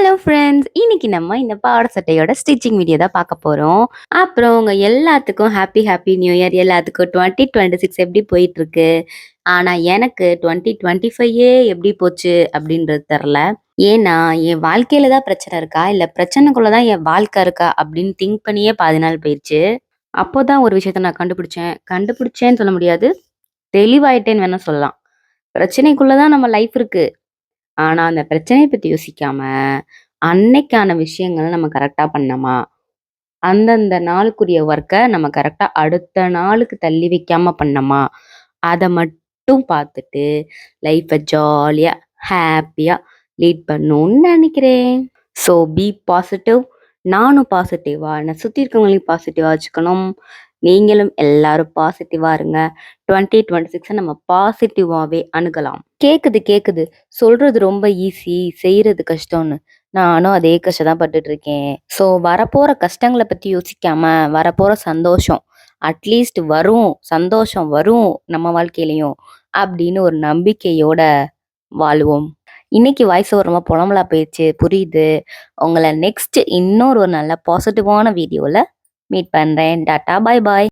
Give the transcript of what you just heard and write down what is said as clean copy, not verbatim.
Hello friends! இன்னைக்கு நம்ம இந்த பாவாடை சட்டையோட ஸ்டிச்சிங் வீடியோ தான் பார்க்க போறோம். அப்புறம் உங்க எல்லாத்துக்கும் ஹேப்பி நியூ இயர். எல்லாத்துக்கும் 2026 எப்படி போயிட்டுருக்கு? ஆனா எனக்கு 2025 எப்படி போச்சு அப்படின்றது தெர்ல. ஏன்னா, என் வாழ்க்கையில தான் பிரச்சனை இருக்கா? இல்ல பிரச்சனைக்குள்ள தான் என் வாழ்க்கை இருக்கா? அப்படின்னு திங்க் பண்ணியே பாதி நாள் போயிருச்சு. அப்போதான் ஒரு விஷயத்த நான் கண்டுபிடிச்சேன். கண்டுபிடிச்சேன்னு சொல்ல முடியாது. தெளிவாயிட்டேன்னு வேணா சொல்லலாம். பிரச்சனைக்குள்ள தான் நம்ம லைஃப் இருக்கு. ஆனா, அந்த பிரச்சனைய பத்தி யோசிக்காம, அன்னைக்கான விஷயங்கள நம்ம கரெக்ட்டா பண்ணோமா? அந்தந்த நாளுக்குரிய ஒர்க்க நம்ம கரெக்ட்டா அடுத்த நாளுக்கு தள்ளி வைக்காம பண்ணோமா? அத மட்டும் பார்த்துட்டு, லைஃப்ப ஜாலியா, ஹேப்பியா லீட் பண்ணணும்னு நெனைக்கிறேன். So be positive. நானும் பாசிட்டிவா, என்னை சுத்தி இருக்கவங்களையும் பாசிட்டிவா வச்சுக்கணும். நீங்களும் எல்லாரும் பாசிட்டிவா இருங்க. 2026 நம்ம பாசிட்டிவாவே அணுகலாம். கேக்குது. சொல்றது ரொம்ப ஈஸி, செய்றது கஷ்டம்னு. நானும் அதே கஷ்டம் தான் பட்டுட்டு இருக்கேன். ஸோ வரப்போற கஷ்டங்கள பத்தி யோசிக்காம, வரப்போற சந்தோஷம் அட்லீஸ்ட் வரும், சந்தோஷம் வரும் நம்ம வாழ்க்கையிலயும் அப்படின்னு ஒரு நம்பிக்கையோட வாழுவோம். இன்னைக்கு வாய்ஸ் ஓவர் ரொம்ப புலம்பலா போயிருச்சு. புரியுது. உங்கள நெக்ஸ்ட் இன்னொரு ஒரு நல்ல பாசிட்டிவான வீடியோல மீட் பண்றேன். டாட்டா, பாய் பாய்.